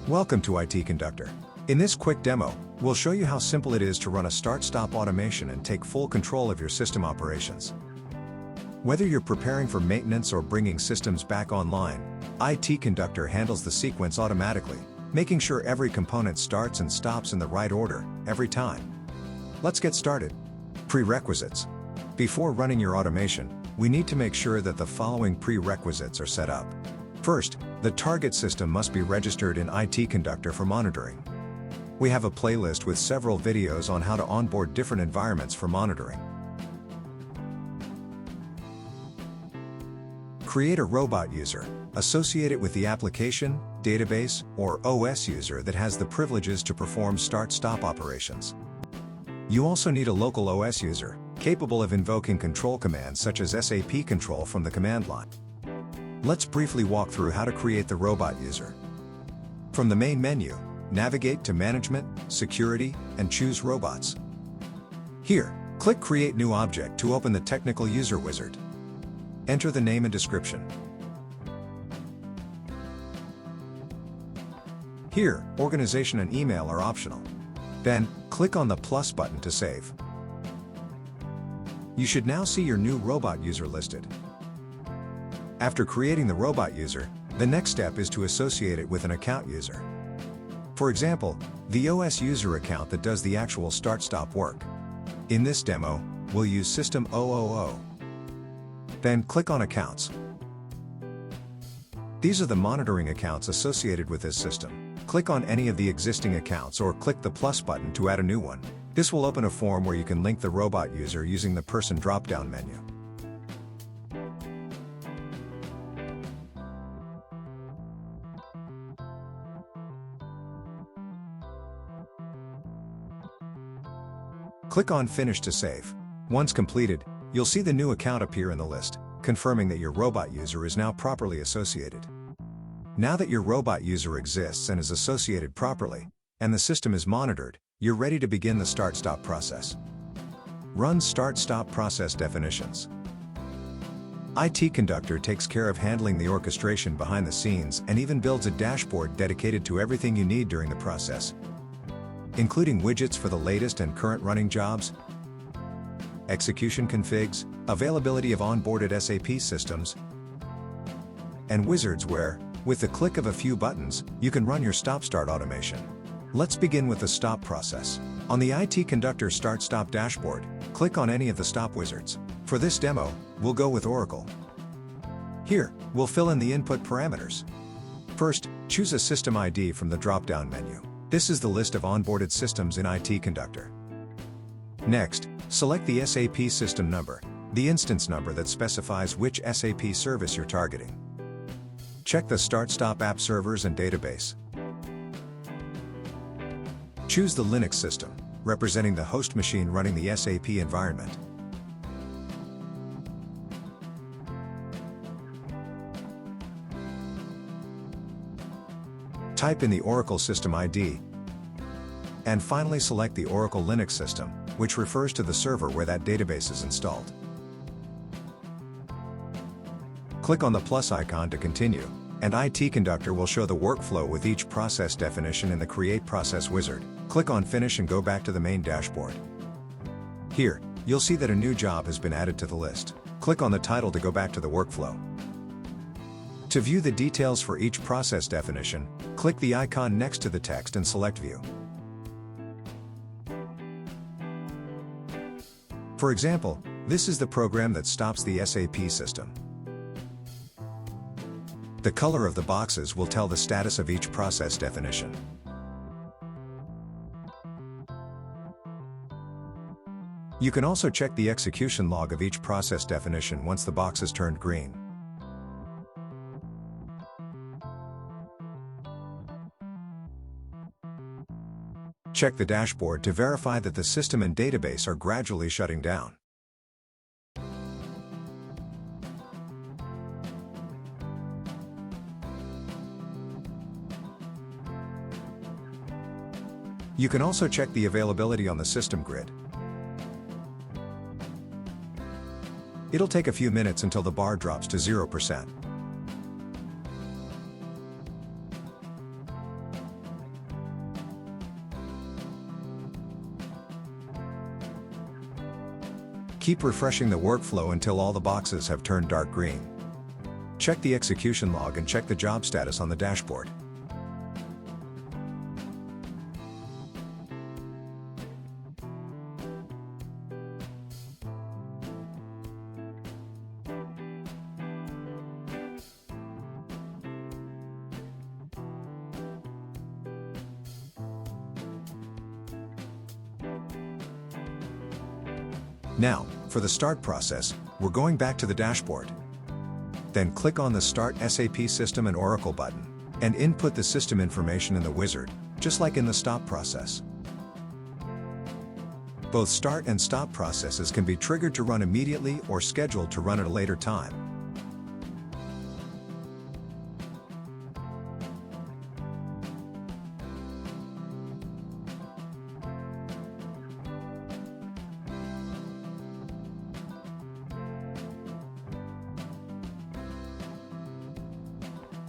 Welcome to IT-Conductor. In this quick demo, we'll show you how simple it is to run a start-stop automation and take full control of your system operations. Whether you're preparing for maintenance or bringing systems back online, IT-Conductor handles the sequence automatically, making sure every component starts and stops in the right order, every time. Let's get started. Prerequisites. Before running your automation, we need to make sure that the following prerequisites are set up. First, the target system must be registered in IT-Conductor for monitoring. We have a playlist with several videos on how to onboard different environments for monitoring. Create a robot user. Associate it with the application, database, or OS user that has the privileges to perform start-stop operations. You also need a local OS user, capable of invoking control commands such as SAP control from the command line. Let's briefly walk through how to create the robot user. From the main menu, navigate to Management, Security, and choose Robots. Here, click Create New Object to open the Technical User Wizard. Enter the name and description. Here, organization and email are optional. Then, click on the plus button to save. You should now see your new robot user listed. After creating the robot user, the next step is to associate it with an account user. For example, the OS user account that does the actual start-stop work. In this demo, we'll use System 000. Then click on Accounts. These are the monitoring accounts associated with this system. Click on any of the existing accounts or click the plus button to add a new one. This will open a form where you can link the robot user using the Person drop-down menu. Click on Finish to save. Once completed, you'll see the new account appear in the list, confirming that your robot user is now properly associated. Now that your robot user exists and is associated properly, and the system is monitored, you're ready to begin the start-stop process. Run start-stop process definitions. IT-Conductor takes care of handling the orchestration behind the scenes and even builds a dashboard dedicated to everything you need during the process, including widgets for the latest and current running jobs, execution configs, availability of onboarded SAP systems, and wizards where, with the click of a few buttons, you can run your stop-start automation. Let's begin with the stop process. On the IT-Conductor Start-Stop dashboard, click on any of the stop wizards. For this demo, we'll go with Oracle. Here, we'll fill in the input parameters. First, choose a system ID from the drop-down menu. This is the list of onboarded systems in IT-Conductor. Next, select the SAP system number, the instance number that specifies which SAP service you're targeting. Check the Start-Stop app servers and database. Choose the Linux system, representing the host machine running the SAP environment. Type in the Oracle System ID, and finally select the Oracle Linux system, which refers to the server where that database is installed. Click on the plus icon to continue, and IT-Conductor will show the workflow with each process definition in the Create Process wizard. Click on Finish and go back to the main dashboard. Here, you'll see that a new job has been added to the list. Click on the title to go back to the workflow. To view the details for each process definition, click the icon next to the text and select View. For example, this is the program that stops the SAP system. The color of the boxes will tell the status of each process definition. You can also check the execution log of each process definition once the box is turned green. Check the dashboard to verify that the system and database are gradually shutting down. You can also check the availability on the system grid. It'll take a few minutes until the bar drops to 0%. Keep refreshing the workflow until all the boxes have turned dark green. Check the execution log and check the job status on the dashboard. Now, for the start process, we're going back to the dashboard. Then click on the Start SAP System and Oracle button, and input the system information in the wizard, just like in the stop process. Both start and stop processes can be triggered to run immediately or scheduled to run at a later time.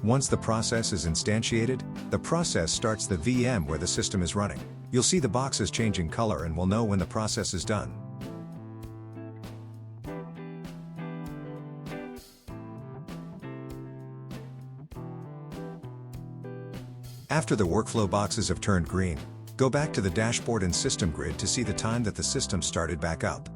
Once the process is instantiated, the process starts the VM where the system is running. You'll see the boxes changing color and will know when the process is done. After the workflow boxes have turned green, go back to the dashboard and system grid to see the time that the system started back up.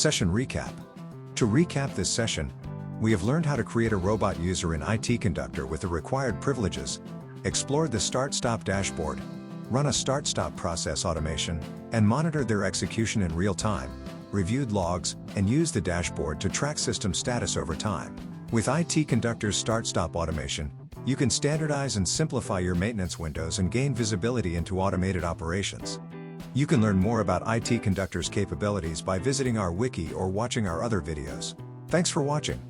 Session Recap. To recap this session, we have learned how to create a robot user in IT-Conductor with the required privileges, explored the Start-Stop dashboard, run a Start-Stop process automation, and monitored their execution in real time, reviewed logs, and used the dashboard to track system status over time. With IT-Conductor's Start-Stop automation, you can standardize and simplify your maintenance windows and gain visibility into automated operations. You can learn more about IT-Conductor's capabilities by visiting our wiki or watching our other videos. Thanks for watching.